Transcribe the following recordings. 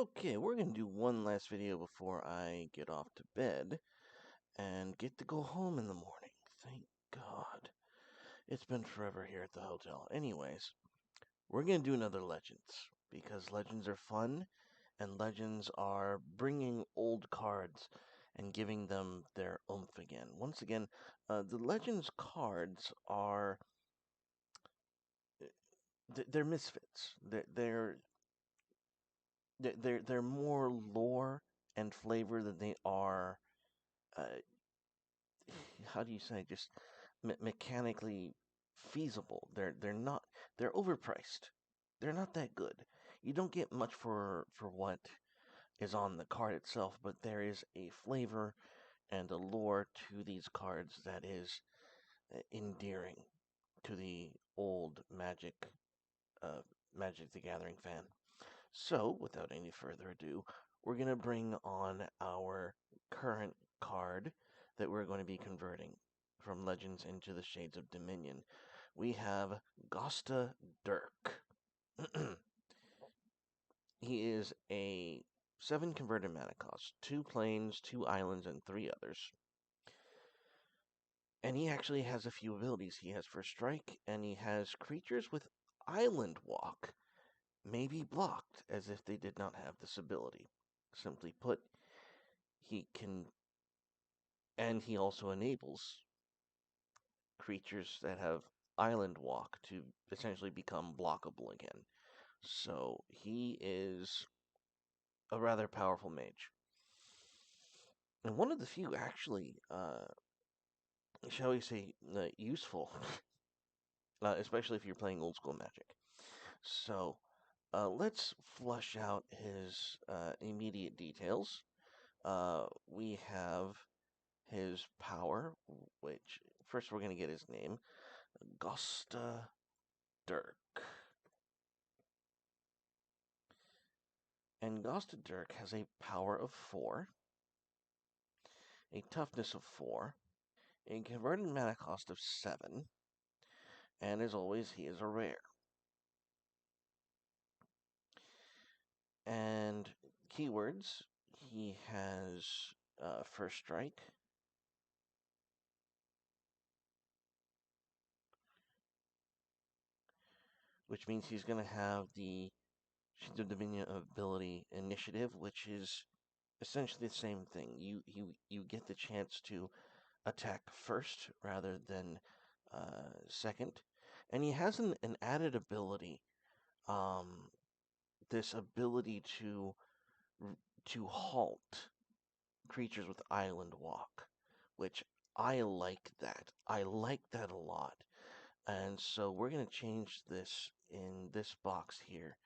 Okay, we're gonna do one last video before I get off to bed and get to go home in the morning. Thank God. It's been forever here at the hotel. Anyways, we're gonna do another Legends because Legends are fun and Legends are bringing old cards and giving them their oomph again. Once again, the Legends cards are they're misfits. They're more lore and flavor than they are uh, how do you say, just mechanically feasible. They're not, they're overpriced. They're not that good. You don't get much for what is on the card itself, but there is a flavor and a lore to these cards that is endearing to the old uh, Magic the Gathering fan. So, without any further ado, we're going to bring on our current card that we're going to be converting from Legends into the Shades of Dominion. We have GOSTA DIRK. He is a 7 converted mana cost, 2 planes, 2 islands, and 3 others. And he actually has a few abilities. He has First Strike, and he has creatures with Island Walk may be blocked as if they did not have this ability. Simply put, he can, and he also enables creatures that have Island Walk to essentially become blockable again. So he is a rather powerful mage. And one of the few actually, shall we say, useful, especially if you're playing old school Magic. So let's flush out his immediate details. We have his power, which first we're going to get his name, GOSTA DIRK. And GOSTA DIRK has a power of 4, a toughness of 4, a converted mana cost of 7, and as always, he is a rare. And keywords, he has First Strike, which means he's going to have the Shades of Dominion ability Initiative, which is essentially the same thing. You get the chance to attack first rather than second, and he has an added ability, um, this ability to halt creatures with Island Walk, which I like that. I like that a lot. And so we're going to change this in this box here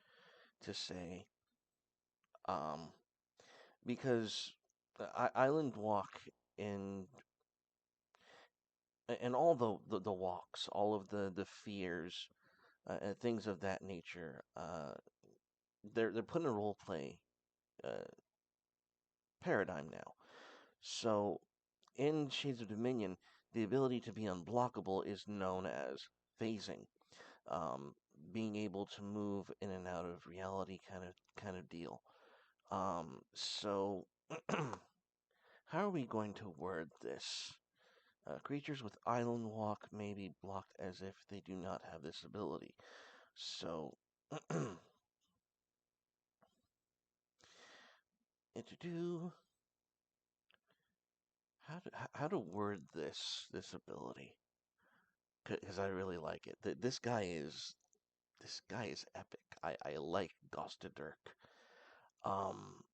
to say, um, because Island Walk in and all the walks, all of the fears, and things of that nature, they're put in a role play uh, paradigm now. So in Shades of Dominion, the ability to be unblockable is known as phasing, um, being able to move in and out of reality, kind of deal. So how are we going to word this? Creatures with Island Walk may be blocked as if they do not have this ability. So, do how to word this ability? Because I really like it. This guy is epic. I like GOSTA DIRK. Um,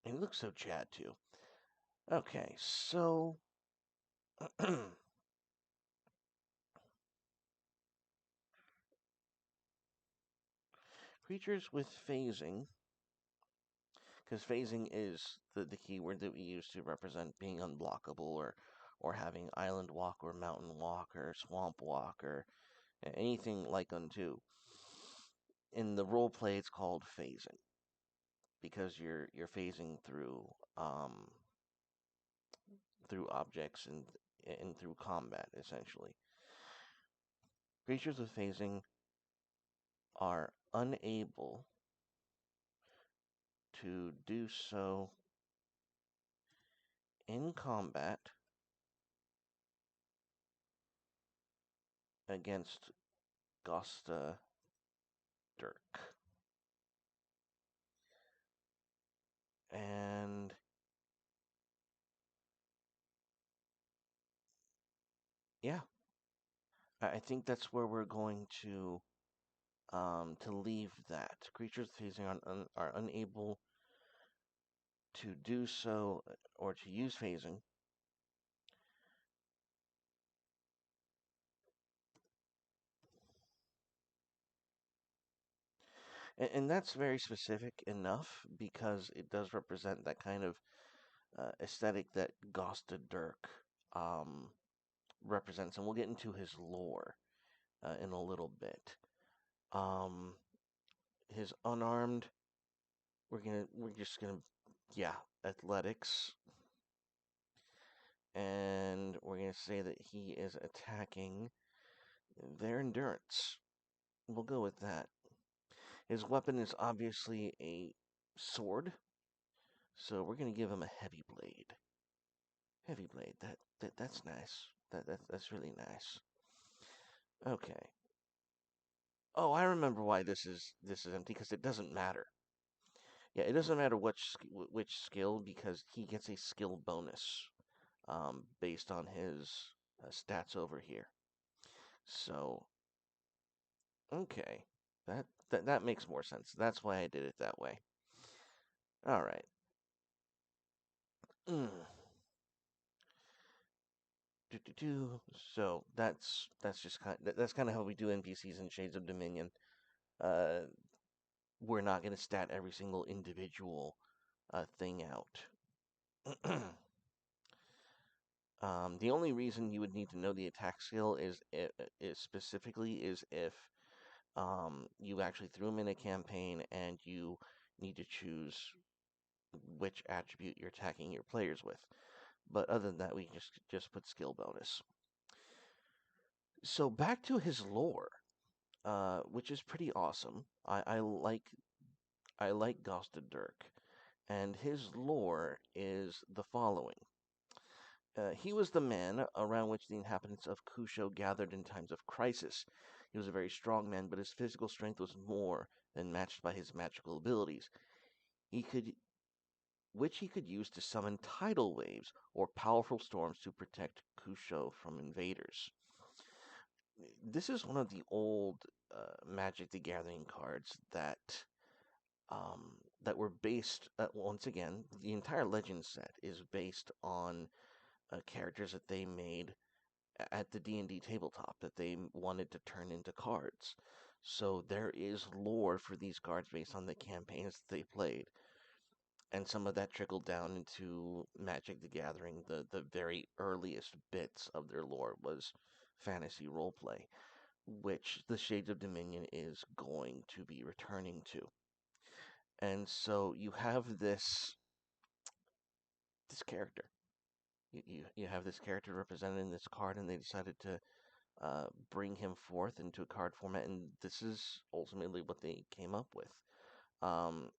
and he looks so Chad too. Okay, so creatures with phasing, because phasing is the keyword that we use to represent being unblockable or having island walk or mountain walk or swamp walk or anything like unto. In the role play, it's called phasing because you're phasing through objects and through combat essentially. Creatures with phasing are unable to do so in combat against GOSTA DIRK. And yeah, I think that's where we're going to leave that. Creatures phasing are unable to do so or to use phasing. And that's very specific enough because it does represent that kind of aesthetic that Gosta Dirk represents, and we'll get into his lore in a little bit. Um, his unarmed, we're just gonna, yeah, athletics, and we're gonna say that he is attacking their endurance. We'll go with that. His weapon is obviously a sword, so we're gonna give him a heavy blade. Heavy blade. That's nice. That's really nice. Okay. Oh, I remember why this is empty because it doesn't matter. Yeah, it doesn't matter which skill because he gets a skill bonus based on his stats over here. So, okay. That makes more sense. That's why I did it that way. All right. Mm. So that's just that's kind of how we do NPCs in Shades of Dominion. Uh, we're not going to stat every single individual thing out. The only reason you would need to know the attack skill is specifically is if you actually threw them in a campaign and you need to choose which attribute you're attacking your players with. But other than that, we just put skill bonus. So back to his lore, which is pretty awesome. I like Gosta Dirk, and his lore is the following. He was the man around which the inhabitants of Kusho gathered in times of crisis. He was a very strong man, but his physical strength was more than matched by his magical abilities. He could, which he could use to summon tidal waves or powerful storms to protect Kusho from invaders. This is one of the old Magic the Gathering cards um, that were based. Once again, the entire Legend set is based on characters that they made at the D&D tabletop that they wanted to turn into cards. So there is lore for these cards based on the campaigns that they played. And some of that trickled down into Magic the Gathering. The very earliest bits of their lore was fantasy roleplay, which the Shades of Dominion is going to be returning to. And so you have this character. You have this character represented in this card, and they decided to bring him forth into a card format, and this is ultimately what they came up with. Um,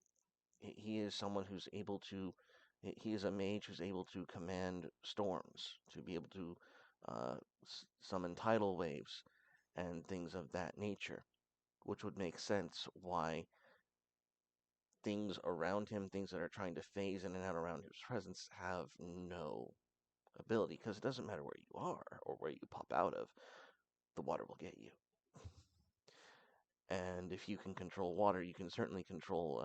he is someone who's able to. He is a mage who's able to command storms, to be able to summon tidal waves and things of that nature, which would make sense why things around him, things that are trying to phase in and out around his presence, have no ability, because it doesn't matter where you are or where you pop out of, the water will get you. And if you can control water, you can certainly control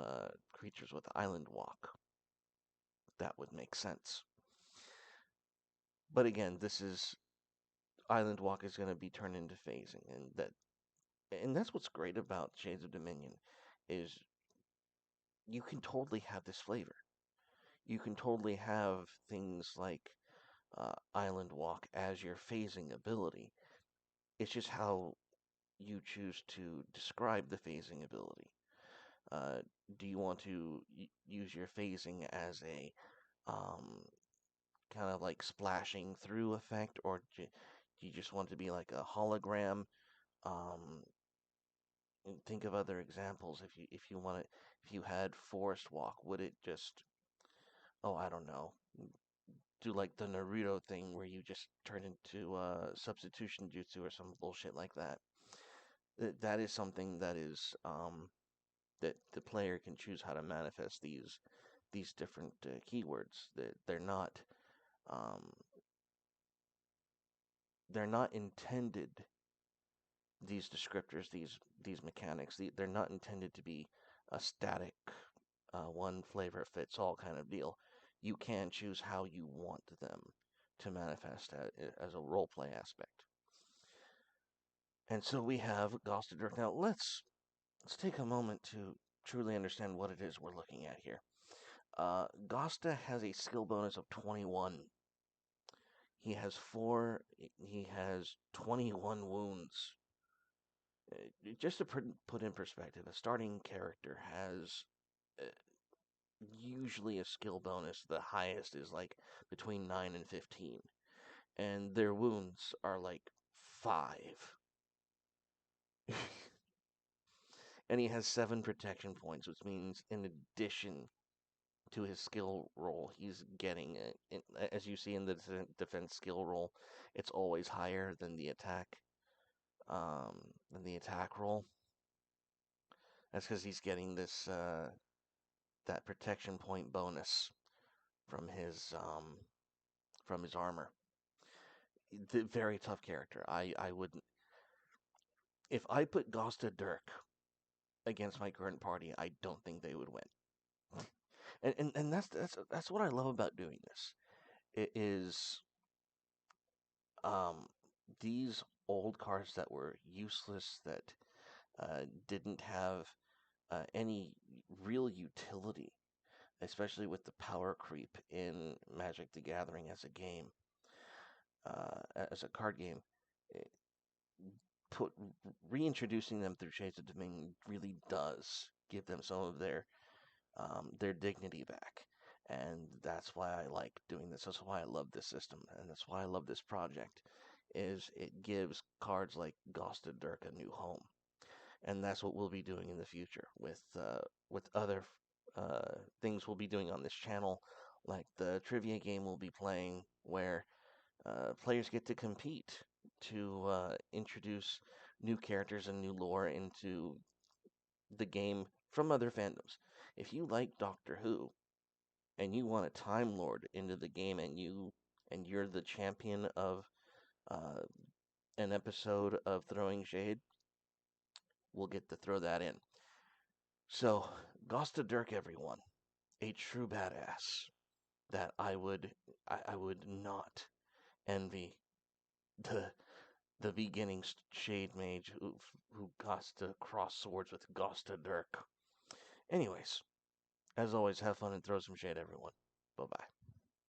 creatures with island walk. That would make sense. But again, this is island walk is going to be turned into phasing, and that's what's great about Shades of Dominion is you can totally have this flavor. You can totally have things like island walk as your phasing ability. It's just how you choose to describe the phasing ability. Uh, do you want to use your phasing as a um, kind of like splashing through effect, or do you just want it to be like a hologram? Um, think of other examples. If you want to, if you had Forest Walk, would it just, oh, I don't know, do like the Naruto thing where you just turn into substitution jutsu or some bullshit like that? That is something that is that the player can choose how to manifest these different keywords. That um, they're not intended, these descriptors, these mechanics. They're not intended to be a static one flavor fits all kind of deal. You can choose how you want them to manifest as a role play aspect. And so we have GOSTA DIRK. Now let's take a moment to truly understand what it is we're looking at here. GOSTA has a skill bonus of 21. He has four. He has 21 wounds. Just to put in perspective, a starting character has uh, usually a skill bonus. The highest is like between 9 and 15, and their wounds are like 5. And he has 7 protection points, which means in addition to his skill roll, he's getting it. As you see in the defense skill roll, it's always higher um, than the attack roll. That's because he's getting this that protection point bonus from his armor. The very tough character. I wouldn't, if I put GOSTA DIRK against my current party, I don't think they would win. And that's what I love about doing this. It is um these old cards that were useless, that didn't have any real utility, especially with the power creep in Magic the Gathering as a game, as a card game. Put Reintroducing them through Shades of Dominion really does give them some of their dignity back, and that's why I like doing this. That's why I love this system, and that's why I love this project. Is it gives cards like GOSTA DIRK a new home, and that's what we'll be doing in the future with other things we'll be doing on this channel, like the trivia game we'll be playing, where players get to compete to introduce new characters and new lore into the game from other fandoms. If you like Doctor Who and you want a Time Lord into the game, and you're the champion of uh, an episode of Throwing Shade, we'll get to throw that in. So, GOSTA DIRK, everyone, a true badass that I would not envy the beginning Shade Mage who got to cross swords with GOSTA DIRK. Anyways, as always, have fun and throw some shade, everyone. Bye bye.